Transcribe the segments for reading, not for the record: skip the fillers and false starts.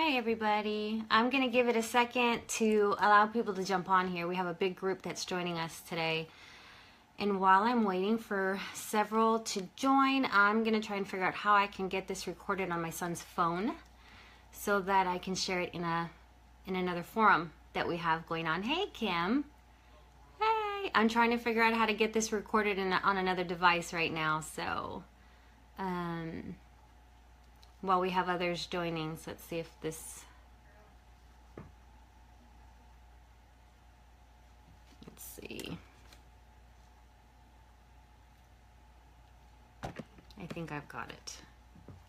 Hi everybody. I'm going to give it a second to allow people to jump on here. We have a big group that's joining us today. And while I'm waiting for several to join, I'm going to try and figure out how I can get this recorded on my son's phone so that I can share it in another forum that we have going on. Hey Kim. Hey. I'm trying to figure out how to get this recorded on another device right now. So while we have others joining, so let's see if this, let's see. I think I've got it.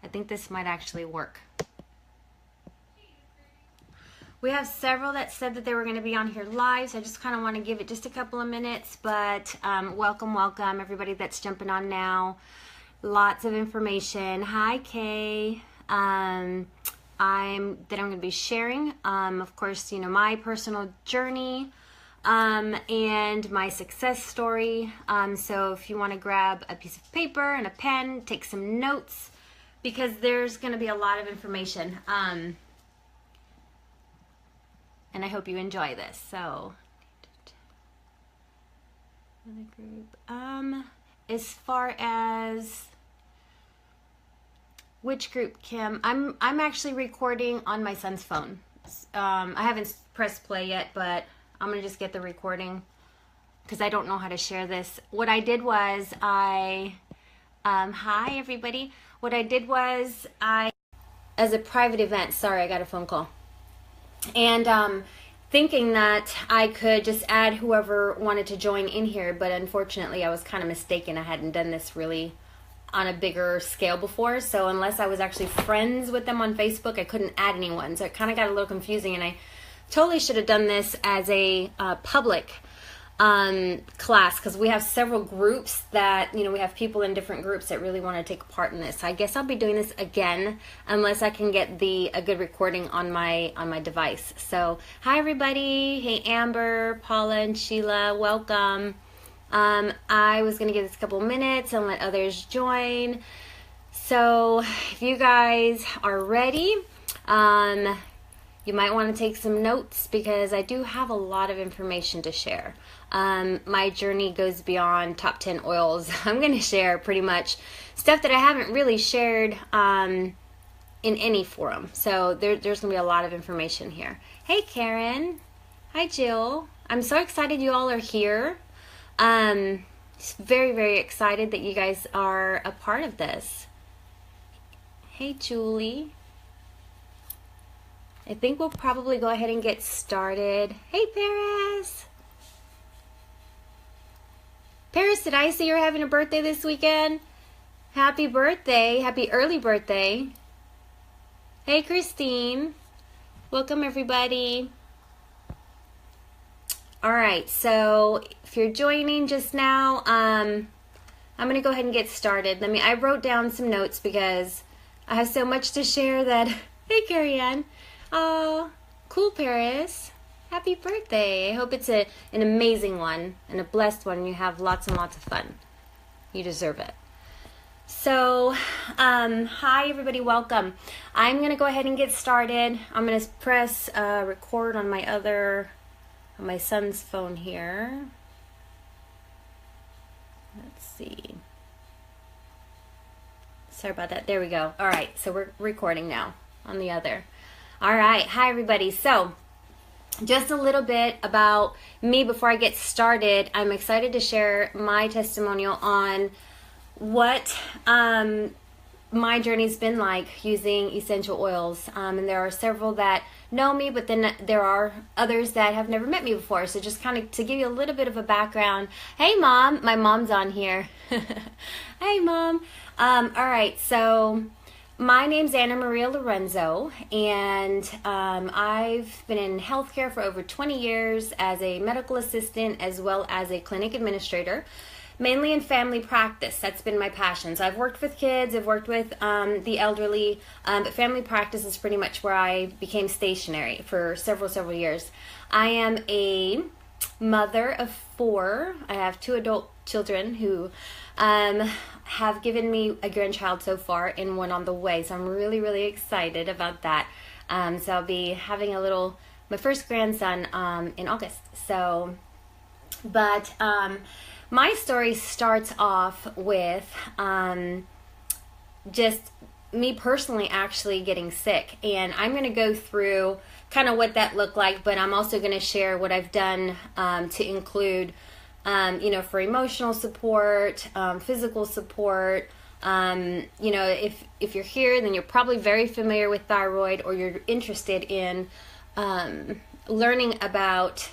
I think this might actually work. We have several that said that they were going to be on here live, so I just kind of want to give it just a couple of minutes, but welcome everybody that's jumping on now. Lots of information. Hi Kay. I'm going to be sharing, of course, you know, my personal journey and my success story. So if you want to grab a piece of paper and a pen, take some notes, because there's going to be a lot of information. And I hope you enjoy this. So, another group. As far as which group, Kim? I'm actually recording on my son's phone. I haven't pressed play yet, but I'm gonna just get the recording because I don't know how to share this. What I did was hi everybody. What I did was as a private event. Sorry, I got a phone call, and thinking that I could just add whoever wanted to join in here, but unfortunately I was kind of mistaken. I hadn't done this really on a bigger scale before, so unless I was actually friends with them on Facebook, I couldn't add anyone. So it kind of got a little confusing, and I totally should have done this as a public class, because we have several groups that, you know, we have people in different groups that really want to take part in this. I guess I'll be doing this again unless I can get a good recording on my device. So hi everybody. Hey Amber, Paula, and Sheila, welcome. I was going to give this a couple minutes and let others join. So if you guys are ready, you might want to take some notes because I do have a lot of information to share. My journey goes beyond top 10 oils. I'm going to share pretty much stuff that I haven't really shared in any forum. So there's going to be a lot of information here. Hey Karen. Hi Jill. I'm so excited you all are here. Very, very excited that you guys are a part of this. Hey Julie. I think we'll probably go ahead and get started. Hey Paris. Paris, did I see you're having a birthday this weekend? Happy birthday. Happy early birthday. Hey Christine. Welcome everybody. All right, so if you're joining just now, I'm going to go ahead and get started. I wrote down some notes because I have so much to share that, hey Carrie Ann. Oh, cool Paris. Happy birthday. I hope it's an amazing one and a blessed one and you have lots and lots of fun. You deserve it. So, hi everybody, welcome. I'm going to go ahead and get started. I'm going to press record on my son's phone here. Let's see. Sorry about that. There we go. All right, so we're recording now on the other. All right, hi everybody. So just a little bit about me before I get started. I'm excited to share my testimonial on what my journey's been like using essential oils. And there are several that know me, but then there are others that have never met me before. So just kind of to give you a little bit of a background. Hey mom, my mom's on here. Hey mom. All right, so my name's Anna Maria Lorenzo, and I've been in healthcare for over 20 years as a medical assistant as well as a clinic administrator, mainly in family practice. That's been my passion. So I've worked with kids, I've worked with the elderly, but family practice is pretty much where I became stationary for several years. I am a mother of 4. I have 2 adult children who have given me a grandchild so far and one on the way. So I'm really excited about that. So I'll be having my first grandson in August. So, but my story starts off with just me personally actually getting sick. And I'm going to go through kind of what that looked like, but I'm also going to share what I've done to include, for emotional support, physical support. If you're here, then you're probably very familiar with thyroid, or you're interested in learning about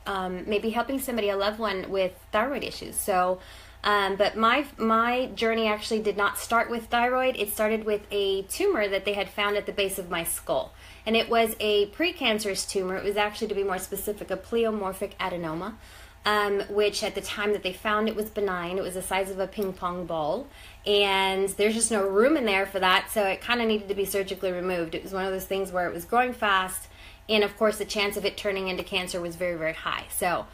maybe helping somebody, a loved one, with thyroid issues. So, but my journey actually did not start with thyroid. It started with a tumor that they had found at the base of my skull. And it was a precancerous tumor. It was actually, to be more specific, a pleomorphic adenoma, which at the time that they found it was benign. It was the size of a ping pong ball. And there's just no room in there for that, so it kind of needed to be surgically removed. It was one of those things where it was growing fast, and of course the chance of it turning into cancer was very, very high. So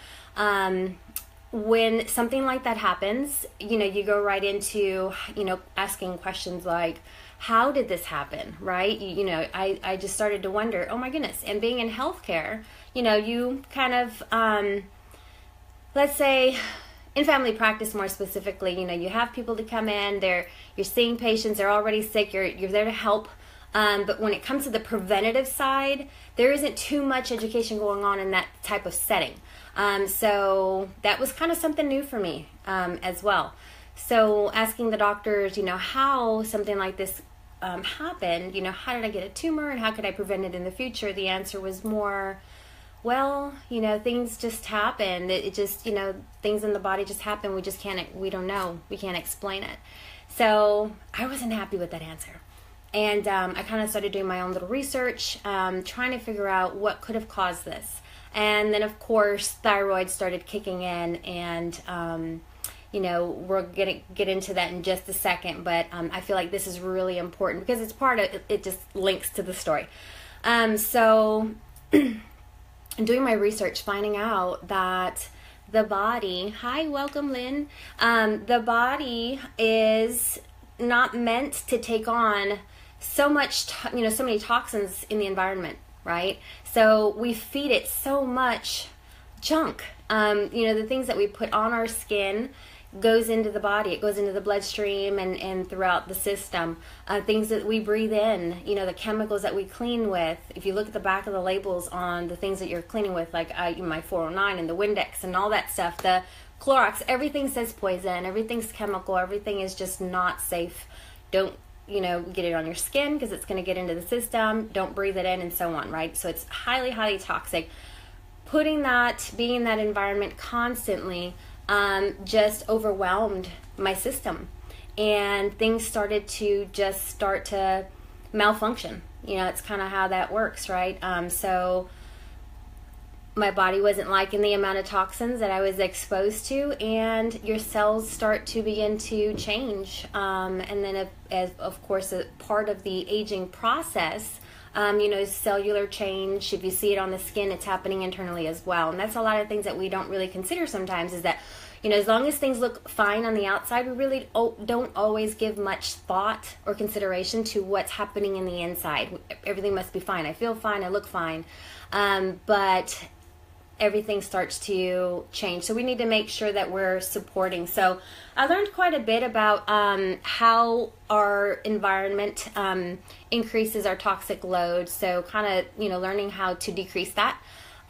when something like that happens, you go right into, asking questions like, how did this happen, right? I just started to wonder, oh my goodness. And being in healthcare, you kind of, let's say, in family practice more specifically, you have people to come in, you're seeing patients, they're already sick, you're there to help. But when it comes to the preventative side, there isn't too much education going on in that type of setting. So that was kind of something new for me as well. So asking the doctors, how something like this happened, how did I get a tumor and how could I prevent it in the future? The answer was more, well, things just happen. It just, things in the body just happen. We don't know. We can't explain it. So I wasn't happy with that answer. And I kind of started doing my own little research, trying to figure out what could have caused this. And then, of course, thyroid started kicking in, and, we're going to get into that in just a second. But I feel like this is really important because it's part of it, just links to the story. So doing my research, finding out that the body, hi, welcome, Lynn. The body is not meant to take on so much, so many toxins in the environment, right? So we feed it so much junk. The things that we put on our skin goes into the body. It goes into the bloodstream and throughout the system. Things that we breathe in, the chemicals that we clean with. If you look at the back of the labels on the things that you're cleaning with, like my 409 and the Windex and all that stuff, the Clorox, everything says poison, everything's chemical, everything is just not safe. Don't, get it on your skin because it's going to get into the system. Don't breathe it in, and so on, right? So it's highly, highly toxic. Being in that environment constantly just overwhelmed my system, and things started to malfunction. It's kind of how that works, right? So my body wasn't liking the amount of toxins that I was exposed to, and your cells start to begin to change. And then, as of course, a part of the aging process, cellular change. If you see it on the skin, it's happening internally as well. And that's a lot of things that we don't really consider sometimes, is that, as long as things look fine on the outside, we really don't always give much thought or consideration to what's happening in the inside. Everything must be fine. I feel fine. I look fine. But everything starts to change. So we need to make sure that we're supporting. So I learned quite a bit about how our environment increases our toxic load. So kind of, learning how to decrease that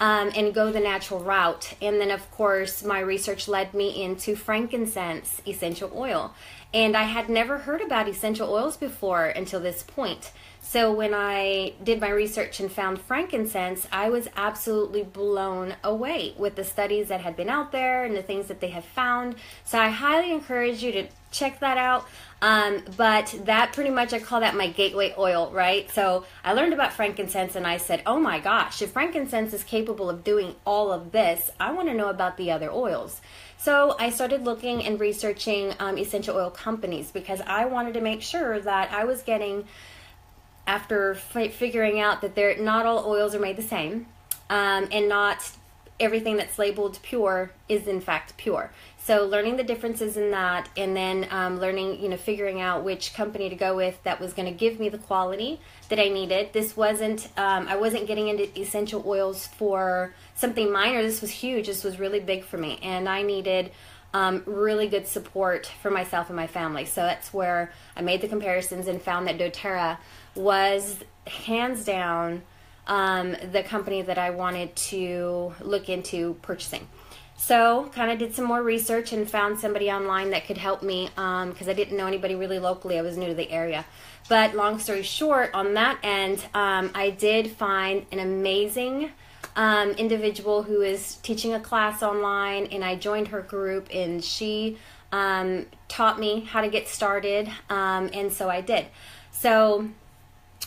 and go the natural route. And then, of course, my research led me into frankincense essential oil. And I had never heard about essential oils before until this point. So when I did my research and found frankincense, I was absolutely blown away with the studies that had been out there and the things that they have found. So I highly encourage you to check that out. But that pretty much, I call that my gateway oil, right? So I learned about frankincense and I said, oh my gosh, if frankincense is capable of doing all of this, I want to know about the other oils. So I started looking and researching essential oil companies, because I wanted to make sure that I was getting, after figuring out that not all oils are made the same, and not everything that's labeled pure is in fact pure. So learning the differences in that, and then learning, figuring out which company to go with that was going to give me the quality that I needed. This wasn't, I wasn't getting into essential oils for something minor. This was huge. This was really big for me, and I needed really good support for myself and my family. So that's where I made the comparisons and found that doTERRA was hands down the company that I wanted to look into purchasing. So kind of did some more research and found somebody online that could help me because I didn't know anybody really locally. I was new to the area. But long story short, on that end, I did find an amazing individual who is teaching a class online, and I joined her group, and she taught me how to get started, and so I did. So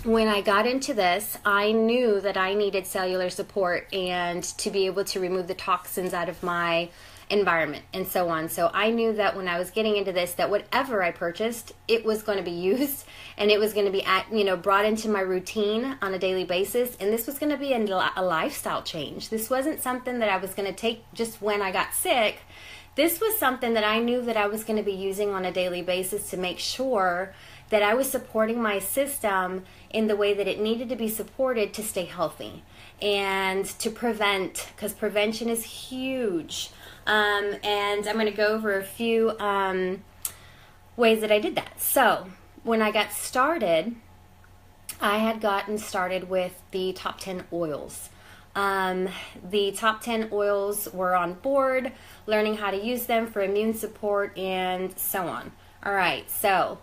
when I got into this, I knew that I needed cellular support and to be able to remove the toxins out of my environment and so on. So I knew that when I was getting into this, that whatever I purchased, it was going to be used, and it was going to be brought into my routine on a daily basis, and this was going to be a lifestyle change. This wasn't something that I was going to take just when I got sick. This was something that I knew that I was going to be using on a daily basis to make sure that I was supporting my system in the way that it needed to be supported to stay healthy and to prevent, because prevention is huge. And I'm going to go over a few ways that I did that. So when I got started, I had gotten started with the top 10 oils. The top 10 oils were on board, learning how to use them for immune support and so on. All right, so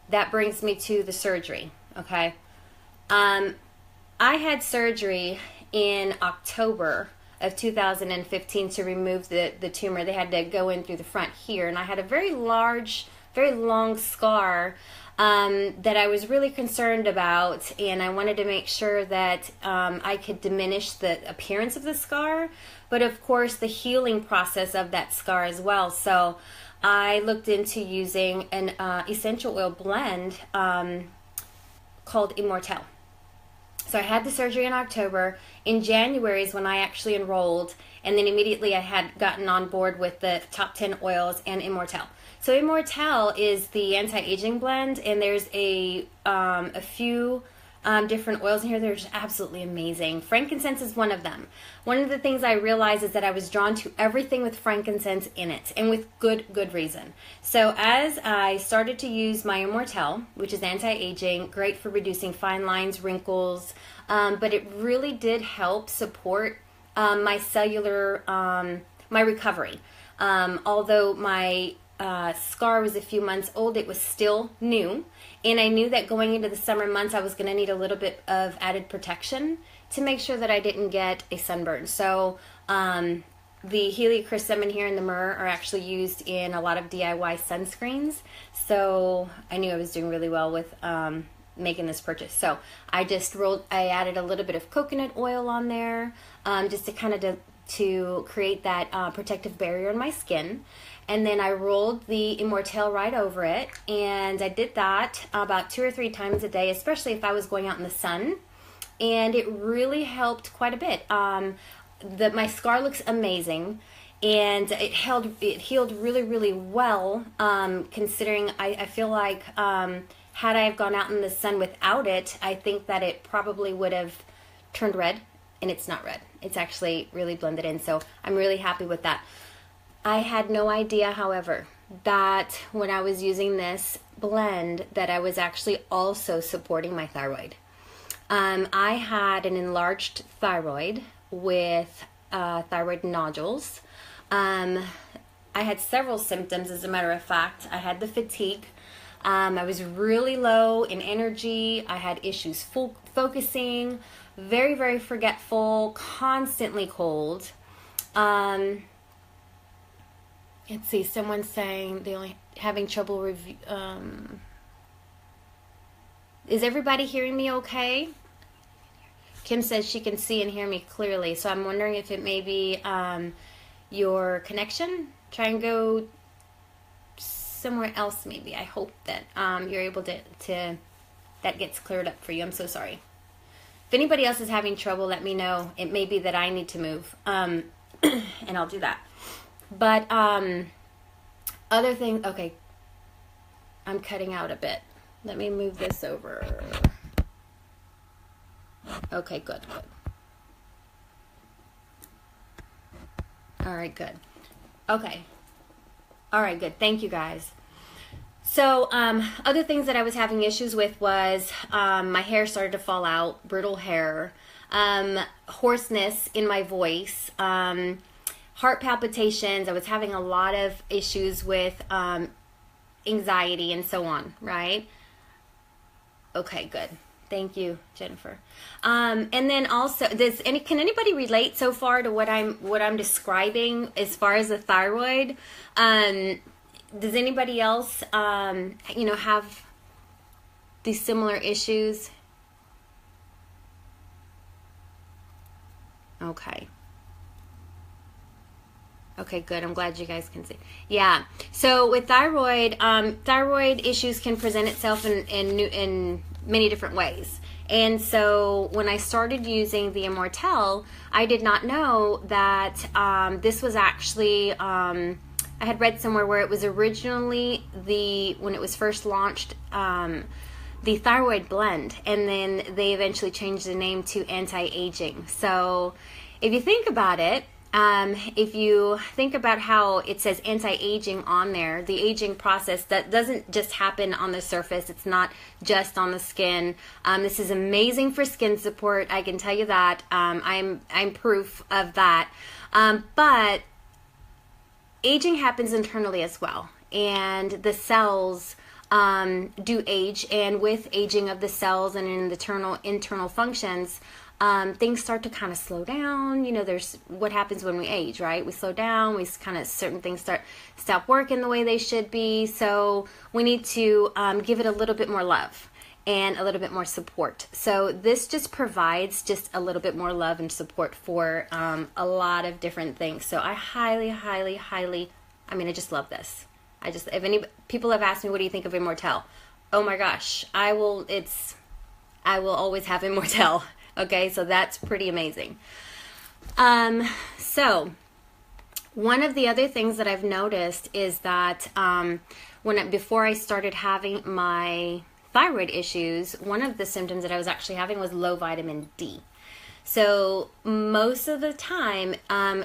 that brings me to the surgery, okay? I had surgery in October of 2015 to remove the tumor. They had to go in through the front here, and I had a very large, very long scar that I was really concerned about, and I wanted to make sure that I could diminish the appearance of the scar, but of course the healing process of that scar as well. So I looked into using an essential oil blend called Immortelle. So I had the surgery in October. In January is when I actually enrolled, and then immediately I had gotten on board with the top 10 oils and Immortelle. So Immortelle is the anti-aging blend, and there's a few different oils in here. They're just absolutely amazing. Frankincense is one of them. One of the things I realized is that I was drawn to everything with frankincense in it, and with good reason. So as I started to use my Immortelle, which is anti-aging, great for reducing fine lines, wrinkles, but it really did help support my cellular, my recovery. Although my scar was a few months old, it was still new, and I knew that going into the summer months I was going to need a little bit of added protection to make sure that I didn't get a sunburn. So the heliochrysum here and the myrrh are actually used in a lot of DIY sunscreens, so I knew I was doing really well with making this purchase. So I added a little bit of coconut oil on there, just to kind of to create that protective barrier in my skin. And then I rolled the Immortelle right over it, and I did that about 2 or 3 times a day, especially if I was going out in the sun, and it really helped quite a bit. My scar looks amazing, and it healed really well, considering I feel like had I have gone out in the sun without it, I think that it probably would have turned red, and it's not red. It's actually really blended in, so I'm really happy with that. I had no idea, however, that when I was using this blend that I was actually also supporting my thyroid. I had an enlarged thyroid with thyroid nodules. I had several symptoms, as a matter of fact. I had the fatigue. I was really low in energy. I had issues focusing, very forgetful, constantly cold. Let's see, someone's saying they only having trouble is everybody hearing me okay? Kim says she can see and hear me clearly, so I'm wondering if it may be your connection. Try and go somewhere else maybe. I hope that you're able to that gets cleared up for you. I'm so sorry. If anybody else is having trouble, let me know. It may be that I need to move, and I'll do that. But Other thing, okay, I'm cutting out a bit. Let me move this over. Okay, good. All right, good. Okay. All right, good. Thank you, guys. So, other things that I was having issues with was my hair started to fall out, brittle hair, hoarseness in my voice, heart palpitations. I was having a lot of issues with anxiety and so on, right? Okay, good. Thank you, Jennifer. And then also, can anybody relate so far to what I'm describing as far as the thyroid? Does anybody else, have these similar issues? Okay. Okay, good. I'm glad you guys can see. Yeah. So with thyroid, thyroid issues can present itself in many different ways. And so when I started using the Immortelle, I did not know that this was actually, I had read somewhere where it was originally when it was first launched, the thyroid blend, and then they eventually changed the name to anti-aging. So if you think about it, if you think about how it says anti-aging on there, the aging process that doesn't just happen on the surface. It's not just on the skin. This is amazing for skin support. I can tell you that. I'm proof of that. But aging happens internally as well, and the cells do age, and with aging of the cells and in the internal functions, things start to kind of slow down. There's what happens when we age, right? We slow down, certain things stop working the way they should be. So we need to give it a little bit more love and a little bit more support. So this just provides just a little bit more love and support for a lot of different things. So I highly, I just love this. If any people have asked me, what do you think of Immortelle? Oh my gosh, I will always have Immortelle. Okay, so that's pretty amazing. So one of the other things that I've noticed is that before I started having my thyroid issues, one of the symptoms that I was actually having was low vitamin D. So most of the time,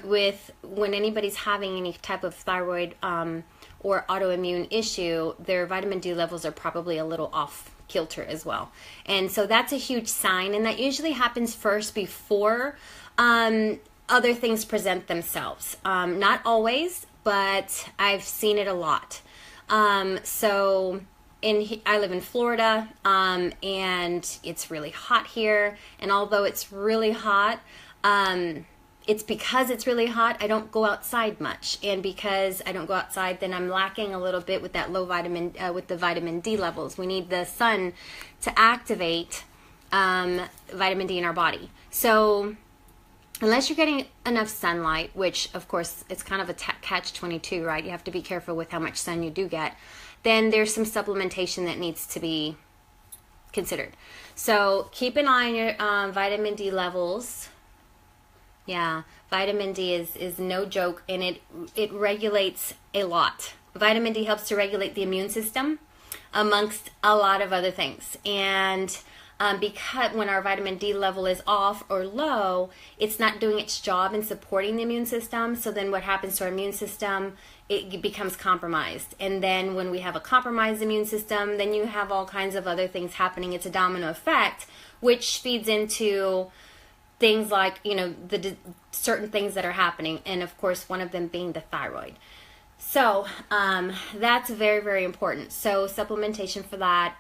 when anybody's having any type of thyroid or autoimmune issue, their vitamin D levels are probably a little off kilter as well. And so that's a huge sign, and that usually happens first before other things present themselves. Not always, but I've seen it a lot. So I live in Florida, and it's really hot here, and although it's really hot, it's because it's really hot, I don't go outside much, and because I don't go outside, then I'm lacking a little bit with that low with the vitamin D levels. We need the sun to activate vitamin D in our body. So unless you're getting enough sunlight, which of course it's kind of a catch-22, right? You have to be careful with how much sun you do get. Then there's some supplementation that needs to be considered. So keep an eye on your vitamin D levels. Yeah, vitamin D is no joke, and it regulates a lot. Vitamin D helps to regulate the immune system, amongst a lot of other things. And because when our vitamin D level is off or low, it's not doing its job in supporting the immune system. So then what happens to our immune system? It becomes compromised. And then when we have a compromised immune system, then you have all kinds of other things happening. It's a domino effect, which feeds into things like, the certain things that are happening. And of course, one of them being the thyroid. So that's very, very important. So supplementation for that.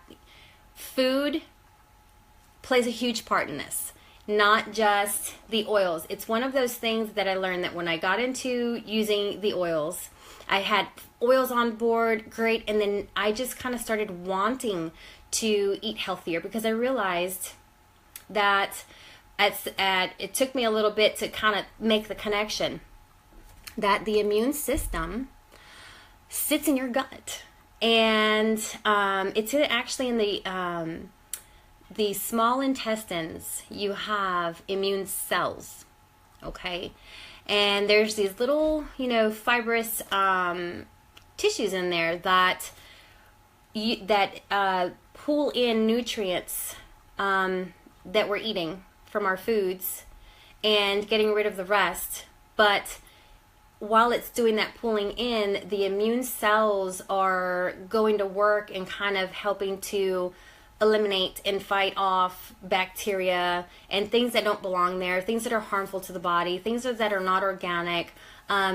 Food plays a huge part in this, not just the oils. It's one of those things that I learned that when I got into using the oils, I had oils on board, great, and then I just kind of started wanting to eat healthier because I realized that it took me a little bit to kind of make the connection that the immune system sits in your gut, and it's actually in the small intestines. You have immune cells, okay? And there's these little, fibrous tissues in there that pull in nutrients that we're eating from our foods and getting rid of the rest. But while it's doing that pulling in, the immune cells are going to work and kind of helping to eliminate and fight off bacteria and things that don't belong there, things that are harmful to the body, things that are not organic,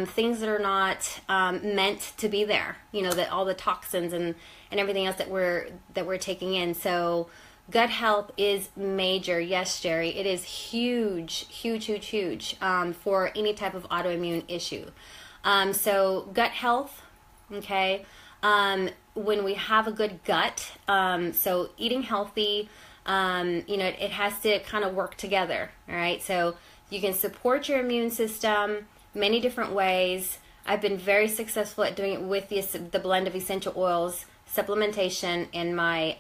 things that are not meant to be there. You know, that all the toxins and everything else that we're taking in. So gut health is major. Yes, Jerry, it is huge for any type of autoimmune issue. So gut health, okay. When we have a good gut, so eating healthy, you know, it has to kind of work together, all right? So you can support your immune system many different ways. I've been very successful at doing it with the blend of essential oils, supplementation, and my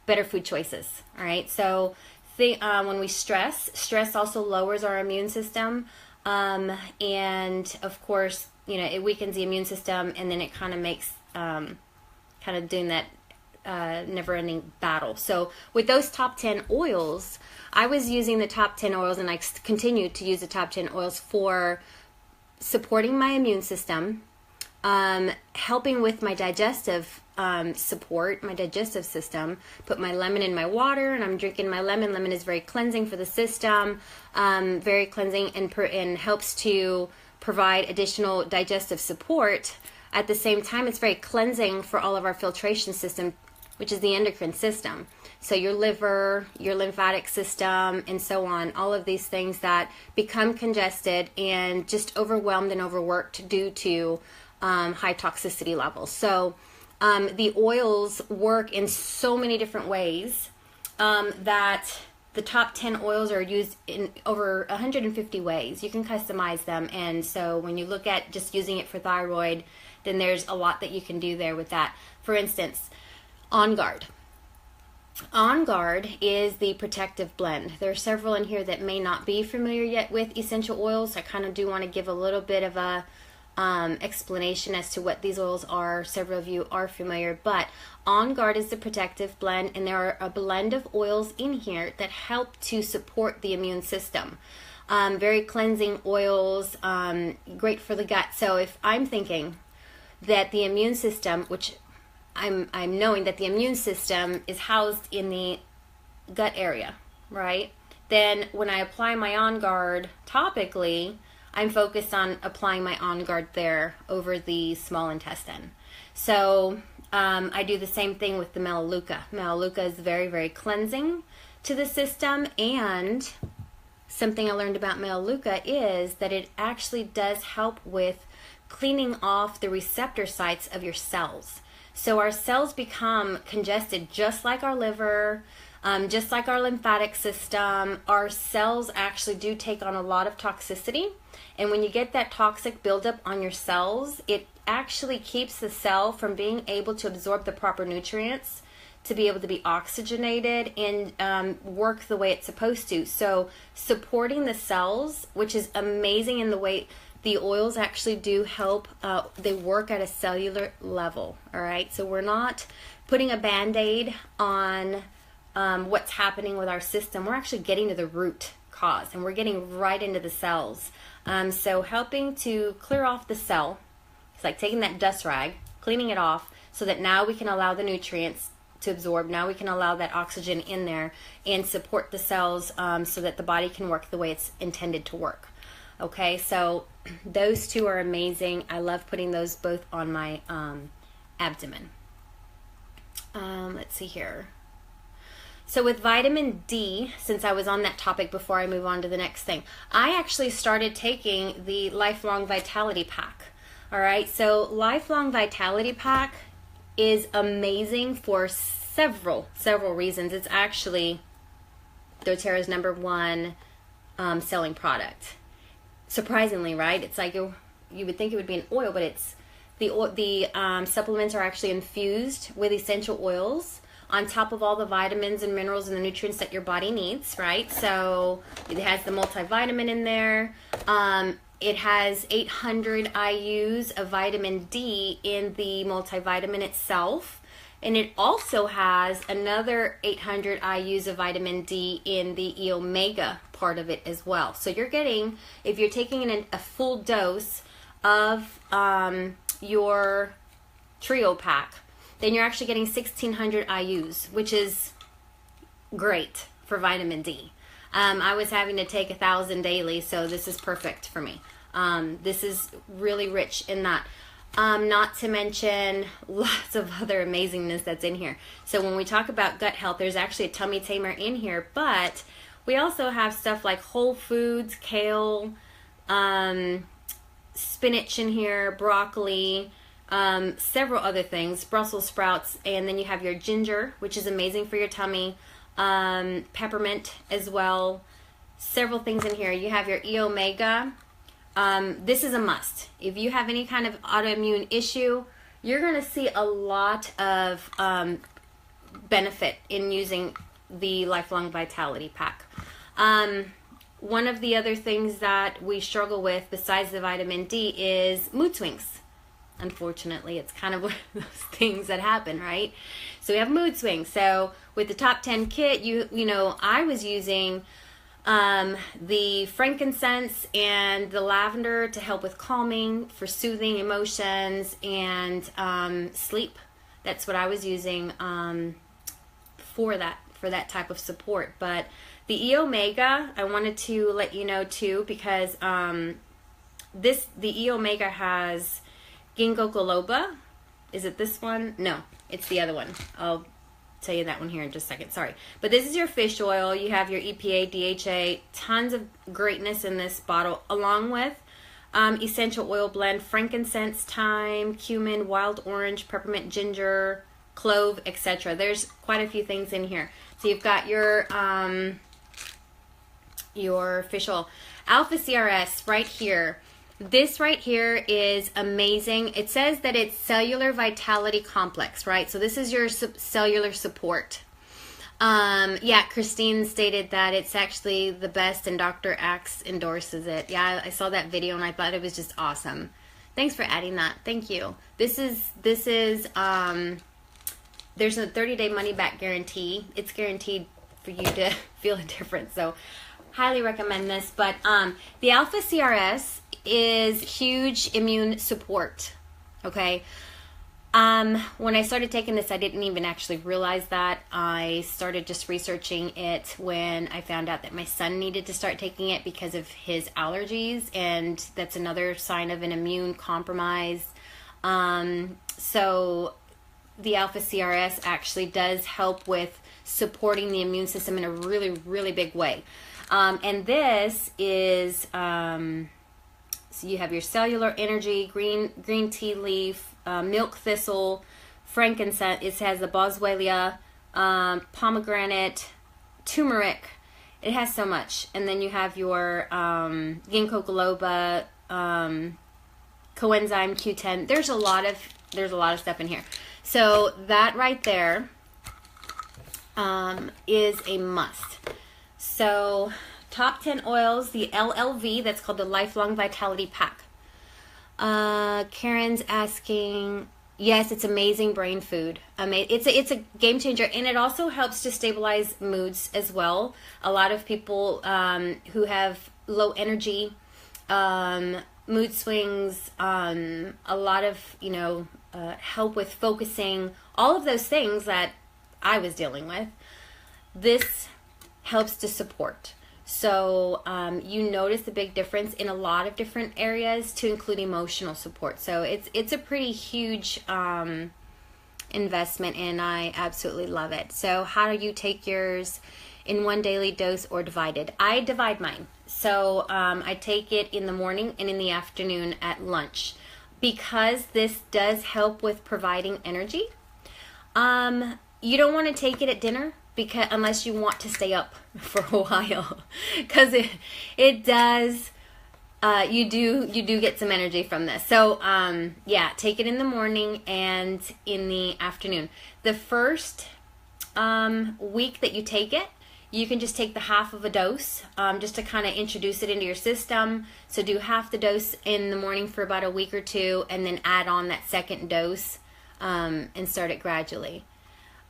better food choices, all right? So when we stress also lowers our immune system, and of course, you know, it weakens the immune system, and then it kind of makes kind of doing that never-ending battle. So with those top 10 oils, I was using the top 10 oils, and I continue to use the top 10 oils for supporting my immune system, helping with my digestive support, my digestive system. Put my lemon in my water, and I'm drinking my lemon. Lemon is very cleansing for the system, very cleansing, and helps to provide additional digestive support. At the same time, it's very cleansing for all of our filtration system, which is the endocrine system. So your liver, your lymphatic system, and so on, all of these things that become congested and just overwhelmed and overworked due to high toxicity levels. So the oils work in so many different ways that the top 10 oils are used in over 150 ways. You can customize them. And so when you look at just using it for thyroid, then there's a lot that you can do there with that. For instance, On Guard. On Guard is the protective blend. There are several in here that may not be familiar yet with essential oils. I kind of do want to give a little bit of a explanation as to what these oils are. Several of you are familiar, but On Guard is the protective blend, and there are a blend of oils in here that help to support the immune system. Very cleansing oils, great for the gut. So if I'm thinking that the immune system, which I'm knowing that the immune system is housed in the gut area, right? Then when I apply my On Guard topically, I'm focused on applying my On Guard there over the small intestine. So I do the same thing with the Melaleuca. Melaleuca is very, very cleansing to the system, and something I learned about Melaleuca is that it actually does help with cleaning off the receptor sites of your cells. So our cells become congested just like our liver, just like our lymphatic system. Our cells actually do take on a lot of toxicity. And when you get that toxic buildup on your cells, it actually keeps the cell from being able to absorb the proper nutrients to be able to be oxygenated and work the way it's supposed to. So supporting the cells, which is amazing in the way the oils actually do help. They work at a cellular level, all right? So we're not putting a Band-Aid on what's happening with our system. We're actually getting to the root cause, and we're getting right into the cells. So helping to clear off the cell, it's like taking that dust rag, cleaning it off, so that now we can allow the nutrients to absorb. Now we can allow that oxygen in there and support the cells so that the body can work the way it's intended to work. Okay, so those two are amazing. I love putting those both on my abdomen. Let's see here. So with vitamin D, since I was on that topic before I move on to the next thing, I actually started taking the Lifelong Vitality Pack. All right, so Lifelong Vitality Pack is amazing for several reasons. It's actually doTERRA's #1 selling product. Surprisingly, right? It's like you would think it would be an oil, but it's the supplements are actually infused with essential oils on top of all the vitamins and minerals and the nutrients that your body needs, right? So it has the multivitamin in there. It has 800 IUs of vitamin D in the multivitamin itself. And it also has another 800 IUs of vitamin D in the E omega part of it as well. So you're getting, if you're taking a full dose of your trio pack, then you're actually getting 1600 IUs, which is great for vitamin D. I was having to take 1,000 daily, so this is perfect for me. This is really rich in that. Not to mention lots of other amazingness that's in here. So when we talk about gut health, there's actually a tummy tamer in here, but we also have stuff like whole foods, kale, spinach in here, broccoli, several other things, Brussels sprouts, and then you have your ginger, which is amazing for your tummy, peppermint as well, several things in here. You have your E omega. This is a must. If you have any kind of autoimmune issue, you're going to see a lot of benefit in using the Lifelong Vitality Pack. One of the other things that we struggle with besides the vitamin D is mood swings. Unfortunately, it's kind of one of those things that happen, right? So we have mood swings. So with the top 10 kit, you know, I was using the frankincense and the lavender to help with calming, for soothing emotions, and sleep. That's what I was using for that type of support. But the E omega, I wanted to let you know too, because the E omega has ginkgo biloba. Is it this one? No, it's the other one. I'll tell you that one here in just a second. Sorry. But this is your fish oil. You have your EPA, DHA, tons of greatness in this bottle, along with essential oil blend, frankincense, thyme, cumin, wild orange, peppermint, ginger, clove, etc. There's quite a few things in here. So you've got your fish oil. Alpha CRS right here. This right here is amazing. It says that it's cellular vitality complex, right? So this is your cellular support. Yeah, Christine stated that it's actually the best, and Dr. Axe endorses it. Yeah, I saw that video and I thought it was just awesome. Thanks for adding that. Thank you. This is there's a 30-day money back guarantee. It's guaranteed for you to feel a difference. So highly recommend this. But the Alpha CRS is huge immune support. Okay. When I started taking this, I didn't even actually realize that. I started just researching it when I found out that my son needed to start taking it because of his allergies, and that's another sign of an immune compromise. So the Alpha CRS actually does help with supporting the immune system in a really, really big way. And this is, so you have your cellular energy, green tea leaf, milk thistle, frankincense. It has the boswellia, pomegranate, turmeric. It has so much. And then you have your ginkgo biloba, coenzyme Q10. There's a lot of stuff in here. So that right there is a must. So top 10 oils, the LLV, that's called the Lifelong Vitality Pack. Karen's asking, yes, it's amazing brain food. It's a game changer, and it also helps to stabilize moods as well. A lot of people who have low energy, mood swings, a lot of, help with focusing, all of those things that I was dealing with. This helps to support. So you notice a big difference in a lot of different areas, to include emotional support. So it's a pretty huge investment, and I absolutely love it. So how do you take yours? In one daily dose or divided? I divide mine. So I take it in the morning and in the afternoon at lunch, because this does help with providing energy. You don't want to take it at dinner, because unless you want to stay up for a while, because it does, you do get some energy from this. So yeah, take it in the morning and in the afternoon. The first week that you take it, you can just take the half of a dose just to kind of introduce it into your system. So do half the dose in the morning for about a week or two, and then add on that second dose and start it gradually.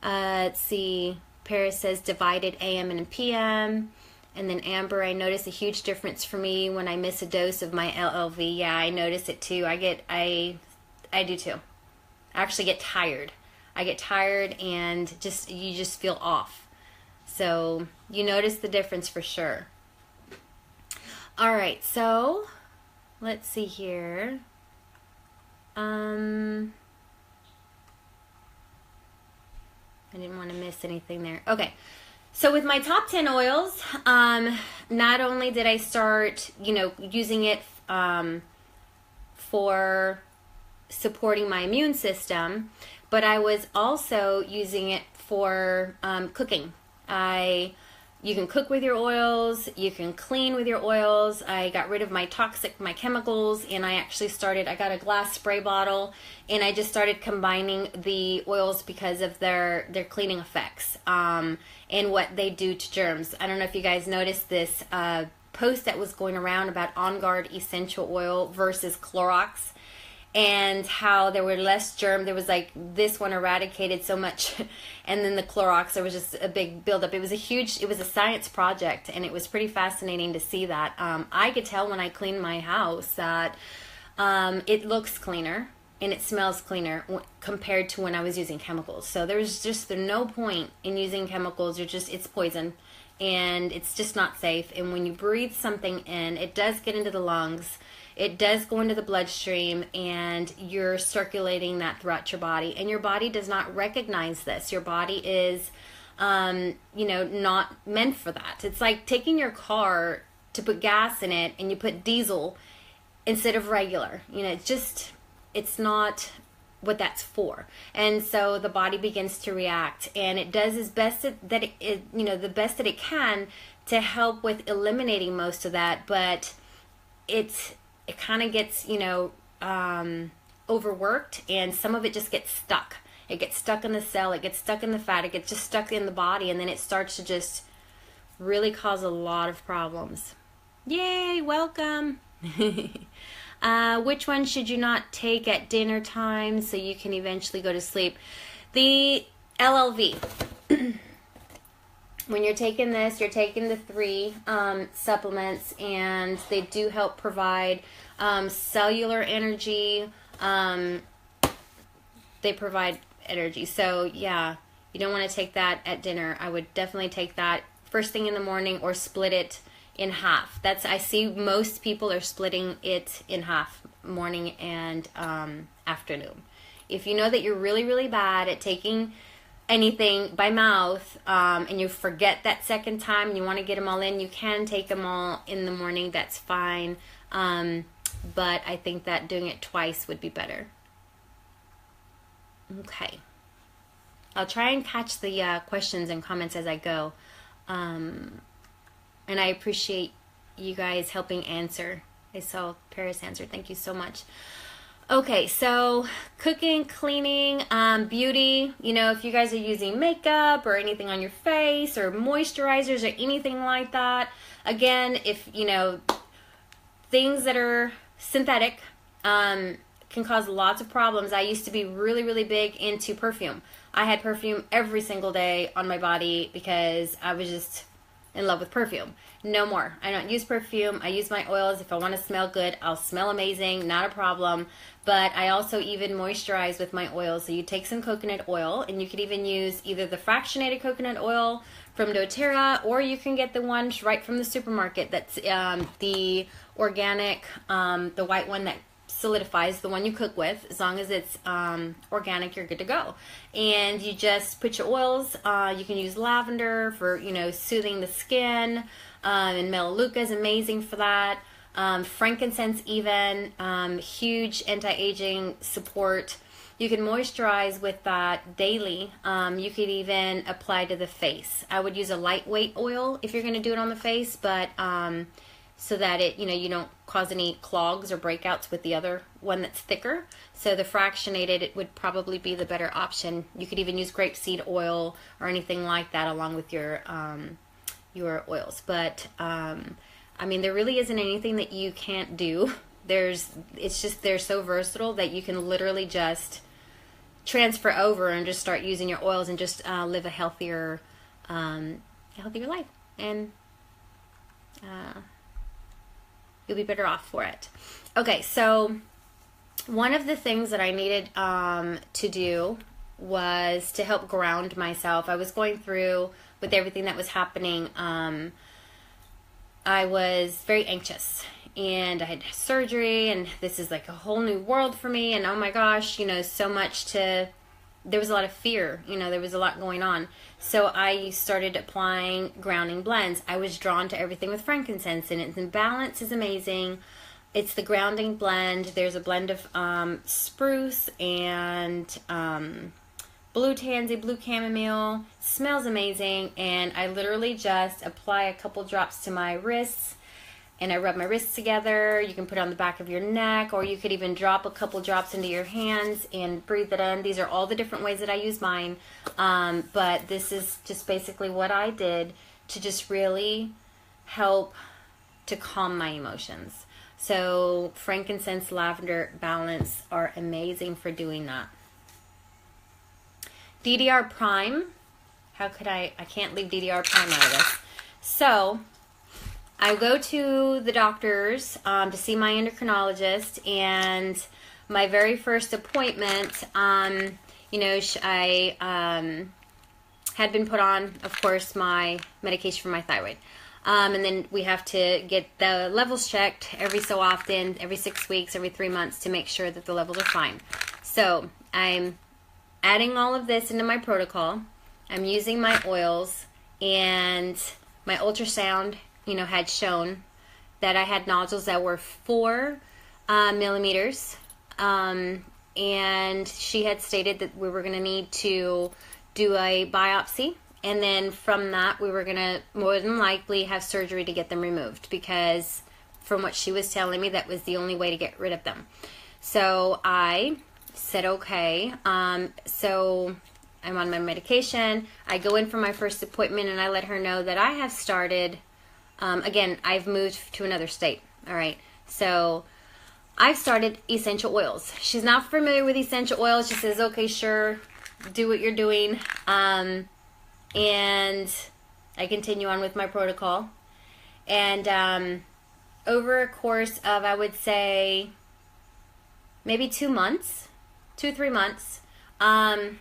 Let's see. Paris says divided AM and PM. And then Amber, I notice a huge difference for me when I miss a dose of my LLV. Yeah, I notice it too. I do too. I actually get tired. I get tired and you just feel off. So you notice the difference for sure. All right, so let's see here. I didn't want to miss anything there. Okay. So with my top 10 oils, not only did I start, using it for supporting my immune system, but I was also using it for cooking. You can cook with your oils, you can clean with your oils. I got rid of my chemicals, and I got a glass spray bottle, and I just started combining the oils because of their cleaning effects and what they do to germs. I don't know if you guys noticed this post that was going around about On Guard essential oil versus Clorox, and how there were less germ. There was like this one eradicated so much, and then the Clorox, there was just a big buildup. It was a science project, and it was pretty fascinating to see that. I could tell when I cleaned my house that it looks cleaner and it smells cleaner compared to when I was using chemicals. So there's no point in using chemicals. It's poison, and it's just not safe. And when you breathe something in, it does get into the lungs. It does go into the bloodstream, and you're circulating that throughout your body. And your body does not recognize this. Your body is, not meant for that. It's like taking your car to put gas in it, and you put diesel instead of regular. It's not what that's for. And so the body begins to react, and it does its best the best that it can to help with eliminating most of that, but it kind of gets, overworked, and some of it just gets stuck. It gets stuck in the cell, it gets stuck in the fat, it gets just stuck in the body, and then it starts to just really cause a lot of problems. Yay, welcome. Which one should you not take at dinner time so you can eventually go to sleep? The LLV. When you're taking this, you're taking the 3 supplements, and they do help provide cellular energy. They provide energy. So, yeah, you don't want to take that at dinner. I would definitely take that first thing in the morning, or split it in half. I see most people are splitting it in half, morning and afternoon. If you know that you're really, really bad at taking anything by mouth, and you forget that second time and you want to get them all in, you can take them all in the morning. That's fine. But I think that doing it twice would be better. Okay. I'll try and catch the questions and comments as I go. And I appreciate you guys helping answer. I saw Paris answer. Thank you so much. Okay, so cooking, cleaning, beauty, if you guys are using makeup or anything on your face or moisturizers or anything like that, again, if, things that are synthetic can cause lots of problems. I used to be really, really big into perfume. I had perfume every single day on my body because I was just in love with perfume. No more. I don't use perfume. I use my oils. If I want to smell good, I'll smell amazing. Not a problem. But I also even moisturize with my oils. So you take some coconut oil, and you could even use either the fractionated coconut oil from doTERRA, or you can get the ones right from the supermarket. That's the organic, the white one that solidifies, the one you cook with. As long as it's organic, you're good to go. And you just put your oils. You can use lavender for soothing the skin, and melaleuca is amazing for that. Frankincense even, huge anti-aging support. You can moisturize with that daily. You could even apply to the face. I would use a lightweight oil if you're going to do it on the face, but so that it, you don't cause any clogs or breakouts with the other one that's thicker. So the fractionated, it would probably be the better option. You could even use grapeseed oil or anything like that along with your your oils. But I mean, there really isn't anything that you can't do. It's just they're so versatile that you can literally just transfer over and just start using your oils and just live a healthier life, and you'll be better off for it. Okay, so one of the things that I needed to do was to help ground myself. I was going through with everything that was happening. I was very anxious, and I had surgery, and this is like a whole new world for me, and oh my gosh, so much there was a lot of fear, there was a lot going on. So I started applying grounding blends. I was drawn to everything with frankincense in it. The balance is amazing. It's the grounding blend. There's a blend of spruce and blue tansy, blue chamomile. Smells amazing. And I literally just apply a couple drops to my wrists, and I rub my wrists together. You can put it on the back of your neck, or you could even drop a couple drops into your hands and breathe it in. These are all the different ways that I use mine. But this is just basically what I did to just really help to calm my emotions. So frankincense, lavender, balance are amazing for doing that. DDR Prime. How could I can't leave DDR Prime out of this. So I go to the doctors to see my endocrinologist, and my very first appointment, I had been put on, of course, my medication for my thyroid. And then we have to get the levels checked every so often, every 6 weeks, every 3 months, to make sure that the levels are fine. So I'm adding all of this into my protocol. I'm using my oils, and my ultrasound had shown that I had nodules that were 4 millimeters. And she had stated that we were going to need to do a biopsy. And then from that, we were going to more than likely have surgery to get them removed, because from what she was telling me, that was the only way to get rid of them. So I said, okay. So I'm on my medication. I go in for my first appointment, and I let her know that I have started... again, I've moved to another state. All right. So I've started essential oils. She's not familiar with essential oils. She says, okay, sure, do what you're doing. And I continue on with my protocol. And over a course of, I would say, maybe 2 months, 2-3 months, I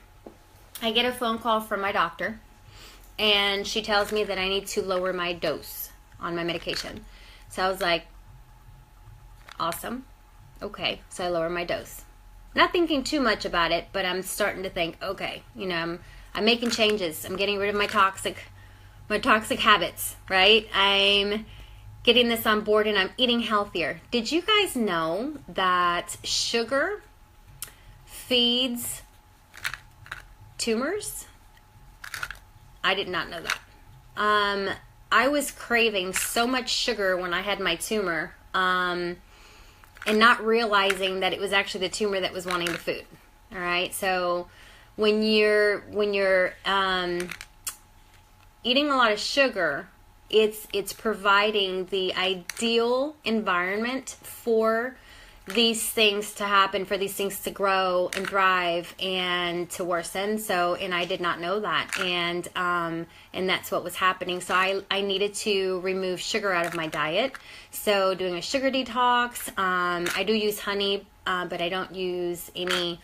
get a phone call from my doctor, and she tells me that I need to lower my dose on my medication. So I was like, awesome. Okay. So I lower my dose. Not thinking too much about it, but I'm starting to think, okay, I'm making changes. I'm getting rid of my toxic habits, right? I'm getting this on board, and I'm eating healthier. Did you guys know that sugar feeds tumors? I did not know that. I was craving so much sugar when I had my tumor, and not realizing that it was actually the tumor that was wanting the food. All right. So when you're eating a lot of sugar, it's providing the ideal environment for these things to happen, for these things to grow and thrive and to worsen. So, and I did not know that. And that's what was happening. So I needed to remove sugar out of my diet. So doing a sugar detox. I do use honey, but I don't use any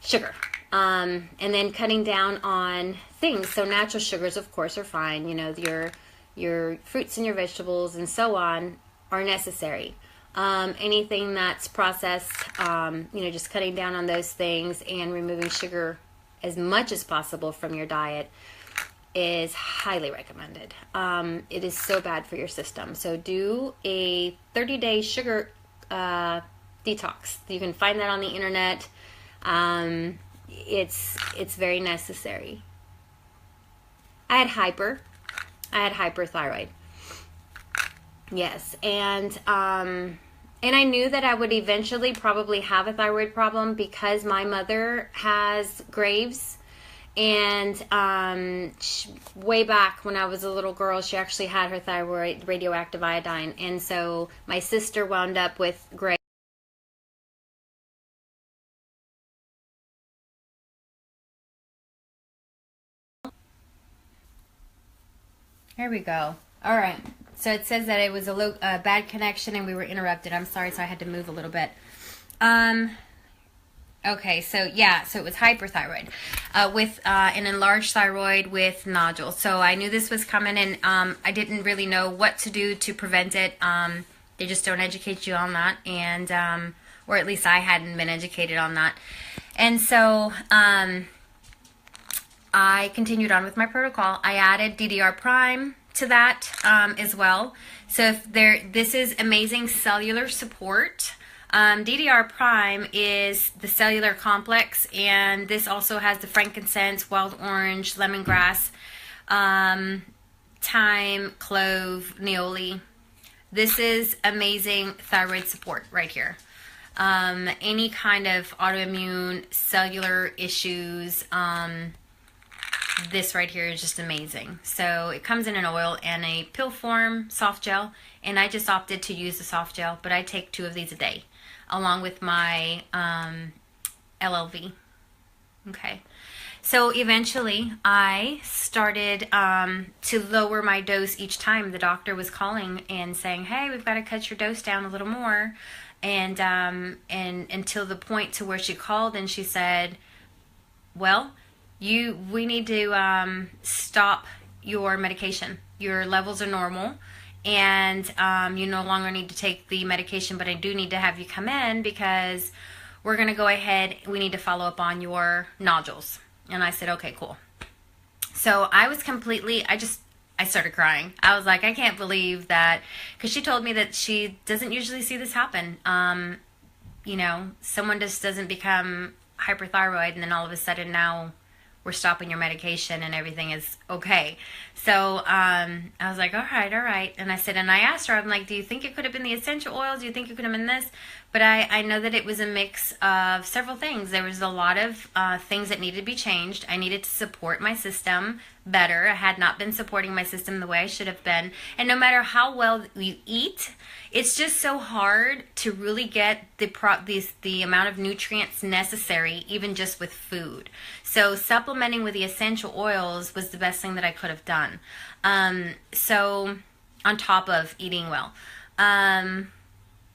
sugar. And then cutting down on things. So natural sugars, of course, are fine. Your fruits and your vegetables and so on are necessary. Anything that's processed, just cutting down on those things and removing sugar as much as possible from your diet is highly recommended. It is so bad for your system. So do a 30-day sugar detox. You can find that on the internet. It's very necessary. I had hyperthyroid. Yes, and I knew that I would eventually probably have a thyroid problem because my mother has Graves, And way back when I was a little girl, she actually had her thyroid radioactive iodine. And so my sister wound up with gray. Here we go. All right. So it says that it was a bad connection and we were interrupted. I'm sorry, so I had to move a little bit. Okay, so yeah, so it was hyperthyroid with an enlarged thyroid with nodules. So I knew this was coming, and I didn't really know what to do to prevent it. They just don't educate you on that, and or at least I hadn't been educated on that. And so I continued on with my protocol. I added DDR prime to that as well. So if this is amazing cellular support. DDR prime is the cellular complex, and this also has the frankincense, wild orange, lemongrass, thyme, clove, neoli. This is amazing thyroid support right here. Any kind of autoimmune cellular issues, this right here is just amazing. So it comes in an oil and a pill form soft gel, and I just opted to use the soft gel, but I take 2 of these a day along with my LLV. Okay, so eventually I started to lower my dose each time. The doctor was calling and saying, hey, we've got to cut your dose down a little more, and until the point to where she called and she said, well, we need to stop your medication. Your levels are normal, and you no longer need to take the medication, but I do need to have you come in because we're going to go ahead. We need to follow up on your nodules. And I said, okay, cool. So I was completely, I started crying. I was like, I can't believe that, because she told me that she doesn't usually see this happen. You know, someone just doesn't become hyperthyroid and then all of a sudden now we're stopping your medication and everything is okay. So I was like, all right. And I said, and I asked her, I'm like, do you think it could have been the essential oils? Do you think it could have been this? But I know that it was a mix of several things. There was a lot of things that needed to be changed. I needed to support my system better. I had not been supporting my system the way I should have been. And no matter how well you eat, it's just so hard to really get the amount of nutrients necessary, even just with food. So supplementing with the essential oils was the best thing that I could have done. So on top of eating well.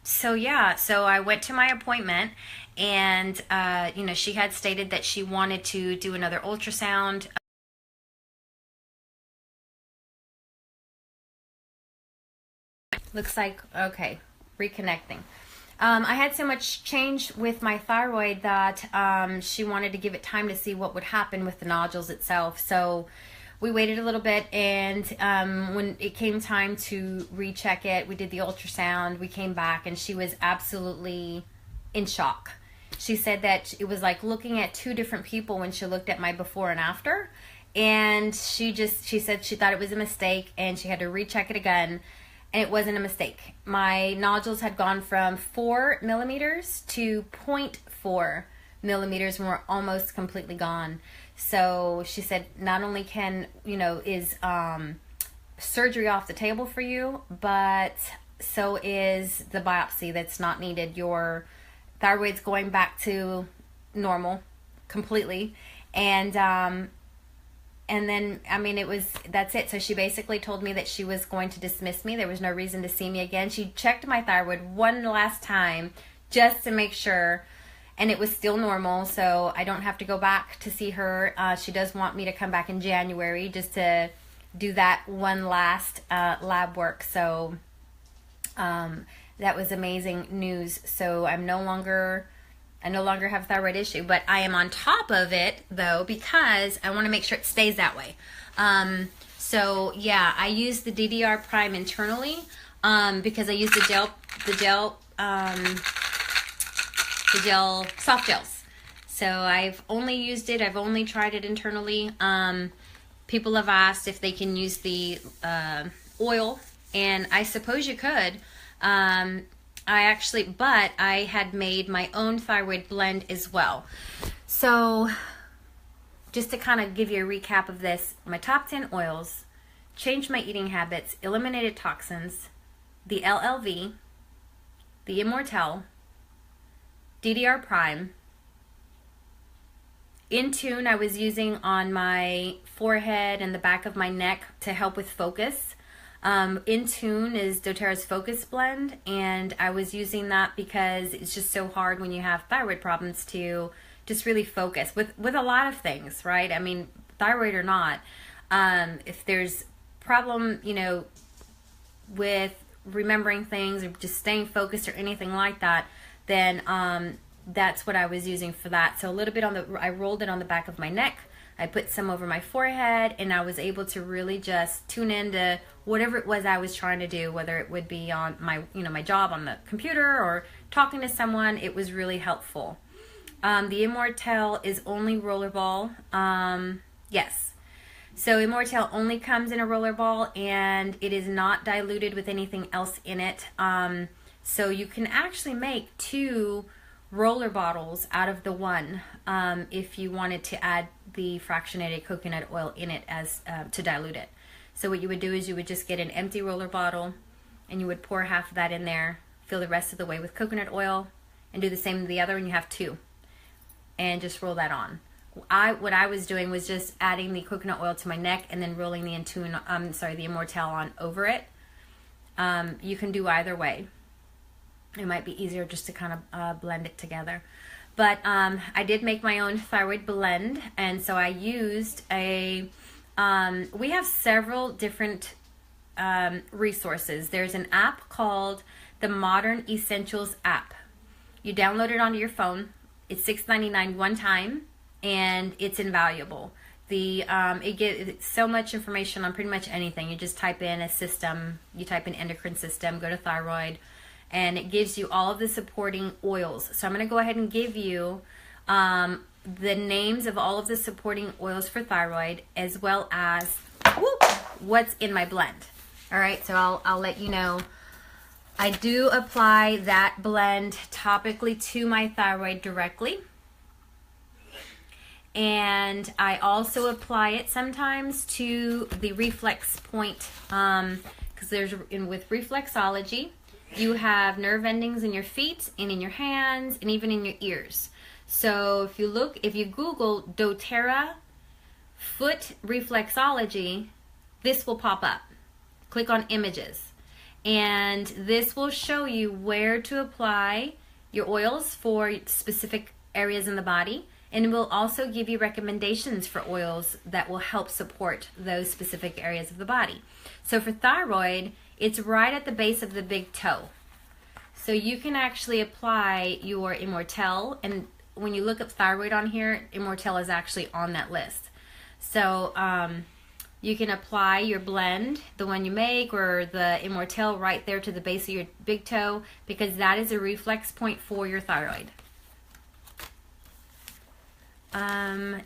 So yeah, so I went to my appointment, and you know, she had stated that she wanted to do another ultrasound. Looks like, okay, reconnecting. I had so much change with my thyroid that she wanted to give it time to see what would happen with the nodules itself. So we waited a little bit, and when it came time to recheck it, we did the ultrasound, we came back, and she was absolutely in shock. She said that it was like looking at 2 different people when she looked at my before and after, and she said she thought it was a mistake, and she had to recheck it again, and it wasn't a mistake. My nodules had gone from 4 millimeters to 0.4 millimeters and were almost completely gone. So she said, not only is surgery off the table for you, but so is the biopsy that's not needed. Your thyroid's going back to normal completely. And then, I mean, that's it. So she basically told me that she was going to dismiss me. There was no reason to see me again. She checked my thyroid one last time just to make sure, and it was still normal, so I don't have to go back to see her. She does want me to come back in January just to do that one last lab work. So that was amazing news. So I no longer have a thyroid issue, but I am on top of it though, because I want to make sure it stays that way. So yeah, I use the DDR prime internally because I use the gel soft gels. So I've only used it. I've only tried it internally. People have asked if they can use the oil, and I suppose you could. But I had made my own thyroid blend as well. So just to kind of give you a recap of this, my top 10 oils, changed my eating habits, eliminated toxins, the LLV, the Immortelle, DDR Prime, Intune I was using on my forehead and the back of my neck to help with focus. Intune is doTERRA's focus blend, and I was using that because it's just so hard when you have thyroid problems to just really focus with a lot of things, right? I mean, thyroid or not, if there's problem, you know, with remembering things or just staying focused or anything like that, then that's what I was using for that. So a little bit I rolled it on the back of my neck, I put some over my forehead, and I was able to really just tune into whatever it was I was trying to do, whether it would be on my, you know, my job on the computer or talking to someone. It was really helpful. The Immortelle is only rollerball. Yes. So Immortelle only comes in a rollerball, and it is not diluted with anything else in it. So you can actually make 2 roller bottles out of the one if you wanted to add the fractionated coconut oil in it as to dilute it. So what you would do is you would just get an empty roller bottle, and you would pour half of that in there, fill the rest of the way with coconut oil, and do the same with the other, and you have 2. And just roll that on. What I was doing was just adding the coconut oil to my neck and then rolling the the Immortelle on over it. You can do either way. It might be easier just to kind of blend it together. But I did make my own thyroid blend, and so I used we have several different resources. There's an app called the Modern Essentials app. You download it onto your phone. It's $6.99 one time, and it's invaluable. It gives so much information on pretty much anything. You just type in a system, you type in endocrine system, go to thyroid, and it gives you all of the supporting oils. So I'm going to go ahead and give you the names of all of the supporting oils for thyroid, as well as what's in my blend. All right, so I'll let you know. I do apply that blend topically to my thyroid directly. And I also apply it sometimes to the reflex point, because with reflexology, you have nerve endings in your feet and in your hands and even in your ears. So if you Google doTERRA foot reflexology, this will pop up. Click on images, and this will show you where to apply your oils for specific areas in the body, and it will also give you recommendations for oils that will help support those specific areas of the body. So for thyroid, it's right at the base of the big toe. So you can actually apply your Immortelle, and when you look up thyroid on here, Immortelle is actually on that list. So you can apply your blend, the one you make, or the Immortelle right there to the base of your big toe, because that is a reflex point for your thyroid.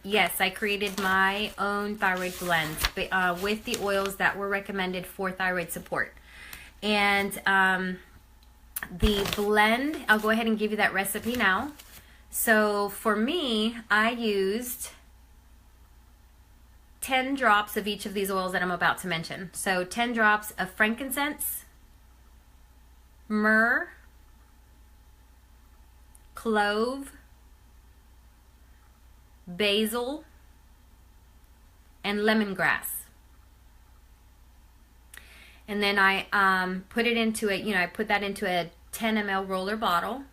Yes, I created my own thyroid blends with the oils that were recommended for thyroid support. And the blend, I'll go ahead and give you that recipe now. So for me, I used 10 drops of each of these oils that I'm about to mention. So 10 drops of frankincense, myrrh, clove, basil, and lemongrass. And then I put it into I put that into a 10 ml roller bottle,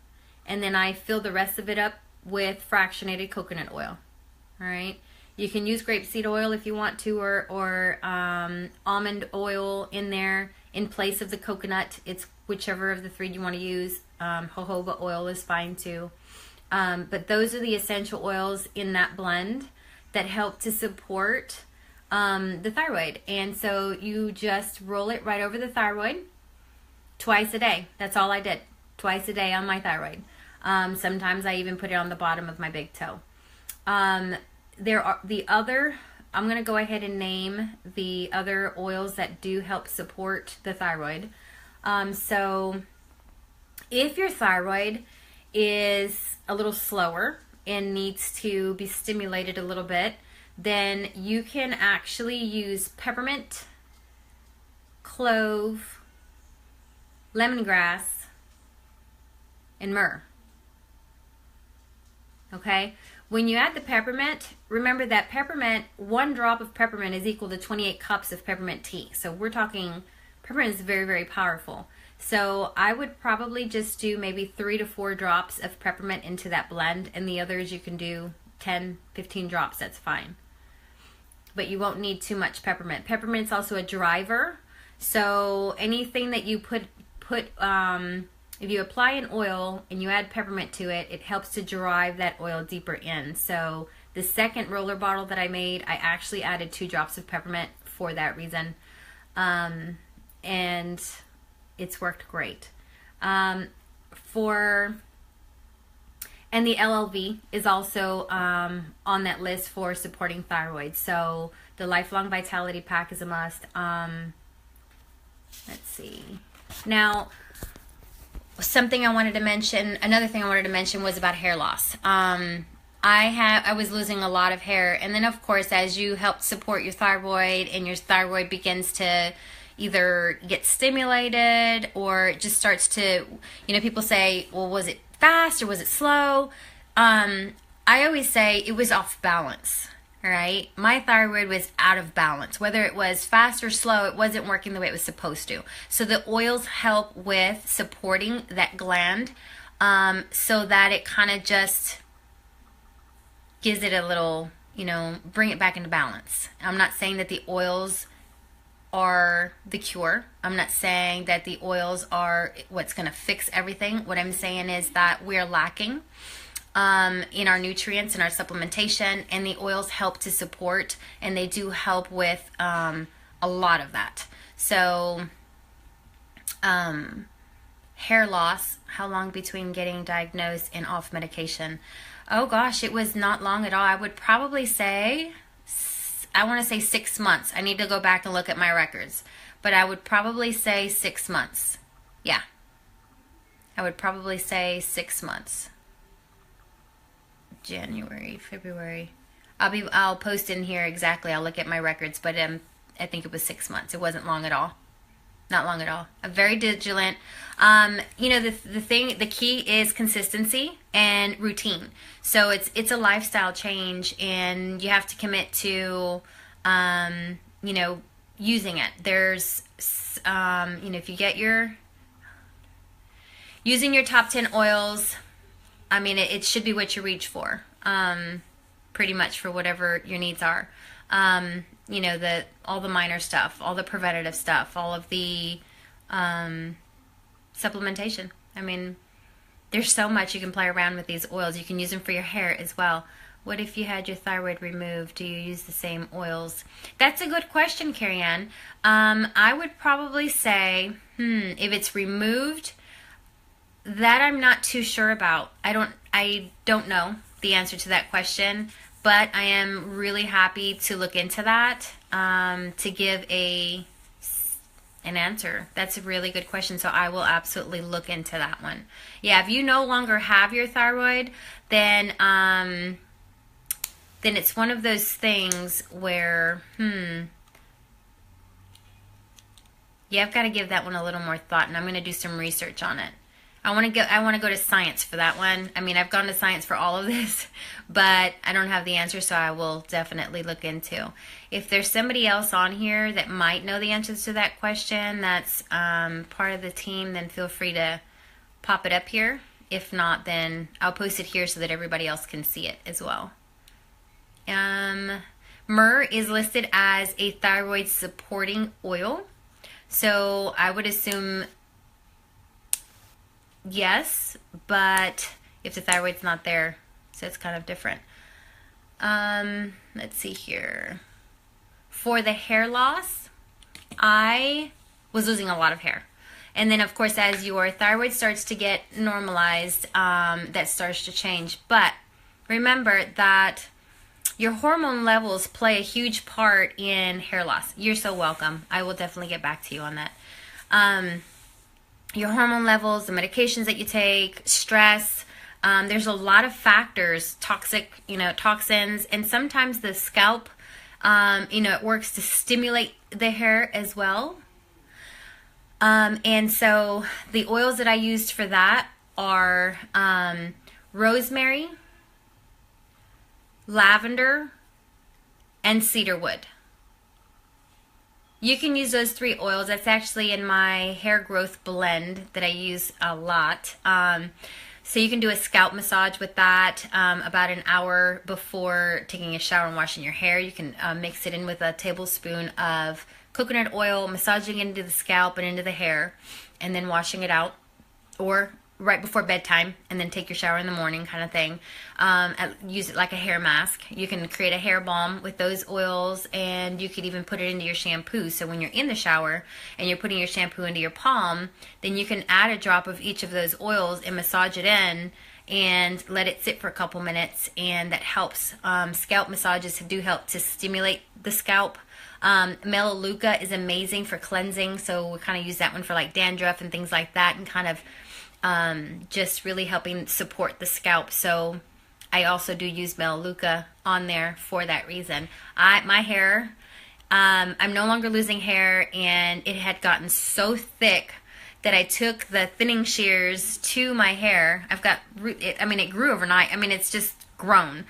and then I fill the rest of it up with fractionated coconut oil. All right. You can use grapeseed oil if you want to, or almond oil in there in place of the coconut. It's whichever of the 3 you want to use. Jojoba oil is fine too. But those are the essential oils in that blend that help to support the thyroid. And so you just roll it right over the thyroid twice a day. That's all I did. Twice a day on my thyroid. Sometimes I even put it on the bottom of my big toe. There are I'm going to go ahead and name the other oils that do help support the thyroid. So if your thyroid is a little slower and needs to be stimulated a little bit, then you can actually use peppermint, clove, lemongrass, and myrrh. Okay? When you add the peppermint, remember that peppermint, 1 drop of peppermint is equal to 28 cups of peppermint tea. So we're talking, peppermint is very, very powerful. So I would probably just do maybe 3 to 4 drops of peppermint into that blend, and the others you can do 10, 15 drops, that's fine. But you won't need too much peppermint. Peppermint's also a driver, so anything that you put if you apply an oil and you add peppermint to it, it helps to drive that oil deeper in. So the second roller bottle that I made, I actually added 2 drops of peppermint for that reason. And it's worked great. And the LLV is also on that list for supporting thyroid. So the Lifelong Vitality Pack is a must. Let's see. Now, something I wanted to mention, another thing I wanted to mention was about hair loss. I was losing a lot of hair, and then of course as you help support your thyroid and your thyroid begins to either get stimulated or it just starts to, people say, well, was it fast or was it slow? I always say it was off balance. All right, my thyroid was out of balance. Whether it was fast or slow, it wasn't working the way it was supposed to. So the oils help with supporting that gland, so that it kind of just gives it a little, bring it back into balance. I'm not saying that the oils are the cure. I'm not saying that the oils are what's going to fix everything. What I'm saying is that we're lacking in our nutrients and our supplementation, and the oils help to support, and they do help with a lot of that. So hair loss, how long between getting diagnosed and off medication? Oh gosh, it was not long at all. I would probably say, I want to say 6 months. I need to go back and look at my records, but I would probably say 6 months. Yeah, I would probably say 6 months. January, February. I'll post in here exactly. I'll look at my records, but I think it was 6 months. It wasn't long at all. Not long at all. I'm very vigilant. The key is consistency and routine. So it's a lifestyle change, and you have to commit to, using it. There's, if you get using your top 10 oils, I mean, it should be what you reach for, pretty much for whatever your needs are. All the minor stuff, all the preventative stuff, all of the supplementation. I mean, there's so much you can play around with these oils. You can use them for your hair as well. What if you had your thyroid removed? Do you use the same oils? That's a good question, Carrie Ann. I would probably say, if it's removed, that I'm not too sure about. I don't know the answer to that question, but I am really happy to look into that, to give an answer. That's a really good question, so I will absolutely look into that one. Yeah, if you no longer have your thyroid, then it's one of those things where, yeah, I've got to give that one a little more thought, and I'm going to do some research on it. I want to go to science for that one. I mean, I've gone to science for all of this, but I don't have the answer, so I will definitely look into. If there's somebody else on here that might know the answers to that question, that's part of the team, then feel free to pop it up here. If not, then I'll post it here so that everybody else can see it as well. Myrrh is listed as a thyroid supporting oil, so I would assume yes, but if the thyroid's not there, so it's kind of different. Let's see here. For the hair loss, I was losing a lot of hair. And then, of course, as your thyroid starts to get normalized, that starts to change. But remember that your hormone levels play a huge part in hair loss. You're so welcome. I will definitely get back to you on that. Your hormone levels, the medications that you take, stress, There's a lot of factors, toxins, and sometimes the scalp, it works to stimulate the hair as well. And so the oils that I used for that are rosemary, lavender, and cedarwood. You can use those 3 oils. That's actually in my hair growth blend that I use a lot. So you can do a scalp massage with that about an hour before taking a shower and washing your hair. You can mix it in with a tablespoon of coconut oil, massaging it into the scalp and into the hair, and then washing it out, or right before bedtime, and then take your shower in the morning kind of thing. Use it like a hair mask. You can create a hair balm with those oils, and you could even put it into your shampoo. So when you're in the shower and you're putting your shampoo into your palm, then you can add a drop of each of those oils and massage it in and let it sit for a couple minutes, and that helps. Scalp massages do help to stimulate the scalp. Melaleuca is amazing for cleansing, so we kind of use that one for like dandruff and things like that, and kind of just really helping support the scalp. So I also do use Melaleuca on there for that reason. My hair, I'm no longer losing hair, and it had gotten so thick that I took the thinning shears to my hair. It grew overnight. It's just grown.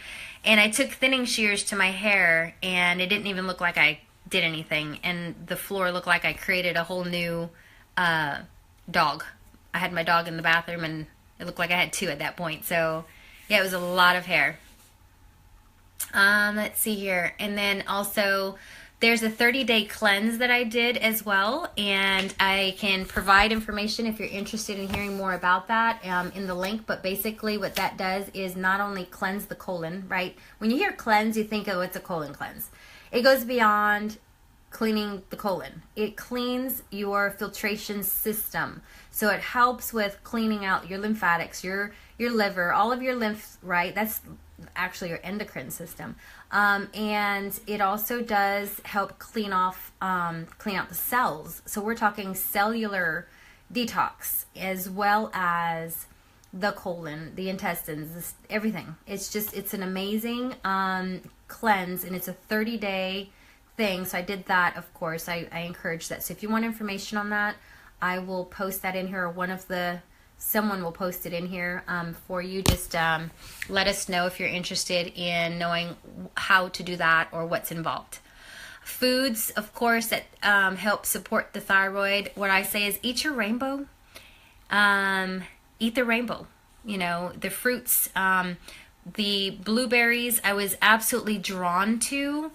And I took thinning shears to my hair, and it didn't even look like I did anything. And the floor looked like I created a whole new dog. I had my dog in the bathroom, and it looked like I had 2 at that point. So, yeah, it was a lot of hair. Let's see here. And then also, there's a 30-day cleanse that I did as well, and I can provide information if you're interested in hearing more about that in the link. But basically what that does is not only cleanse the colon, right? When you hear cleanse, you think, oh, it's a colon cleanse. It goes beyond cleaning the colon. It cleans your filtration system. So it helps with cleaning out your lymphatics, your liver, all of your lymph, right? That's actually your endocrine system. And it also does help clean out the cells. So we're talking cellular detox, as well as the colon, the intestines, everything. It's an amazing cleanse, and it's a 30-day thing. So I did that, of course. I encourage that. So if you want information on that, I will post that in here, or someone will post it in here for you. Just let us know if you're interested in knowing how to do that or what's involved. Foods, of course, that help support the thyroid. What I say is eat your rainbow. Eat the rainbow. The fruits, the blueberries. I was absolutely drawn to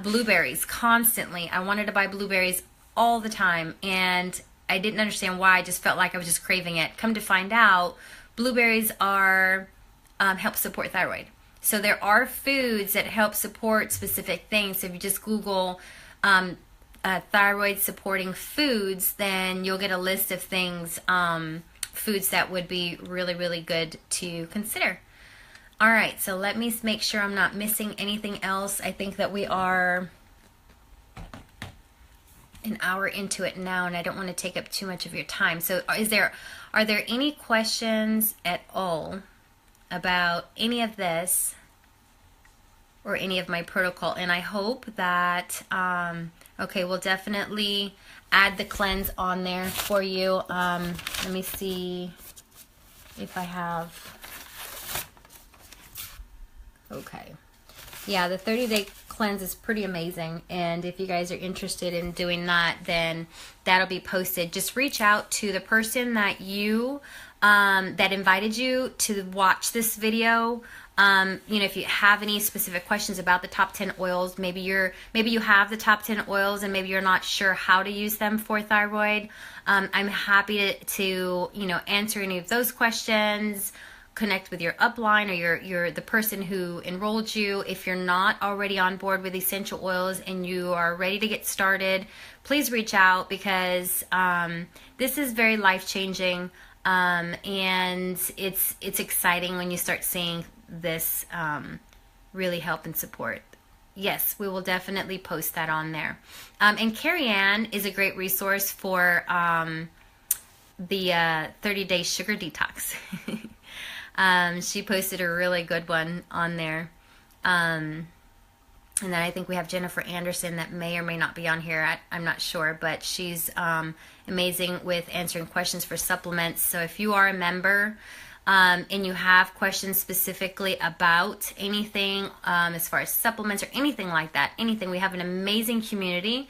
blueberries constantly. I wanted to buy blueberries all the time, and I didn't understand why. I just felt like I was just craving it. Come to find out, blueberries are help support thyroid. So there are foods that help support specific things. So if you just Google thyroid supporting foods, then you'll get a list of things, foods that would be really, really good to consider. All right, so let me make sure I'm not missing anything else. I think that we are an hour into it now, and I don't want to take up too much of your time. So are there any questions at all about any of this or any of my protocol? And I hope that, okay, we'll definitely add the cleanse on there for you. Let me see if I have, okay. Yeah, the 30-day cleanse is pretty amazing, and if you guys are interested in doing that, then that'll be posted. Just reach out to the person that that invited you to watch this video. If you have any specific questions about the top 10 oils, maybe you have the top 10 oils and maybe you're not sure how to use them for thyroid. I'm happy to answer any of those questions. Connect with your upline or the person who enrolled you. If you're not already on board with essential oils and you are ready to get started, please reach out, because this is very life-changing, and it's exciting when you start seeing this really help and support. Yes, we will definitely post that on there. And Carrie Ann is a great resource for the 30-day sugar detox. She posted a really good one on there. And then I think we have Jennifer Anderson that may or may not be on here. I'm not sure, but she's amazing with answering questions for supplements. So if you are a member and you have questions specifically about anything as far as supplements or anything like that, anything, we have an amazing community.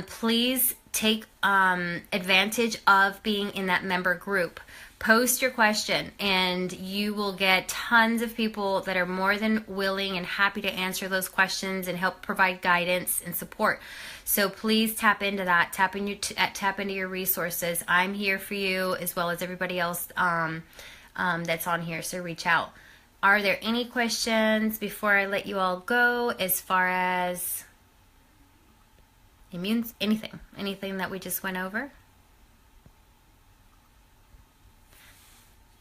Please take advantage of being in that member group. Post your question and you will get tons of people that are more than willing and happy to answer those questions and help provide guidance and support. So please tap into that, tap into your resources. I'm here for you as well as everybody else that's on here, so reach out. Are there any questions before I let you all go as far as anything that we just went over?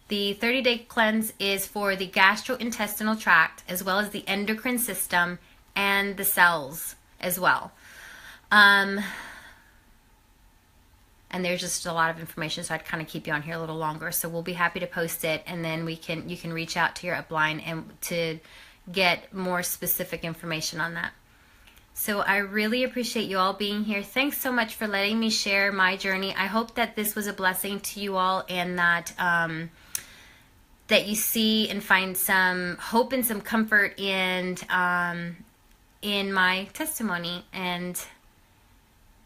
The 30-day cleanse is for the gastrointestinal tract as well as the endocrine system and the cells as well. And there's just a lot of information, so I'd kind of keep you on here a little longer. So we'll be happy to post it, and then you can reach out to your upline and to get more specific information on that. So I really appreciate you all being here. Thanks so much for letting me share my journey. I hope that this was a blessing to you all, and that that you see and find some hope and some comfort in my testimony. And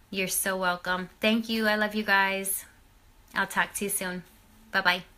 you're so welcome. Thank you. I love you guys. I'll talk to you soon. Bye-bye.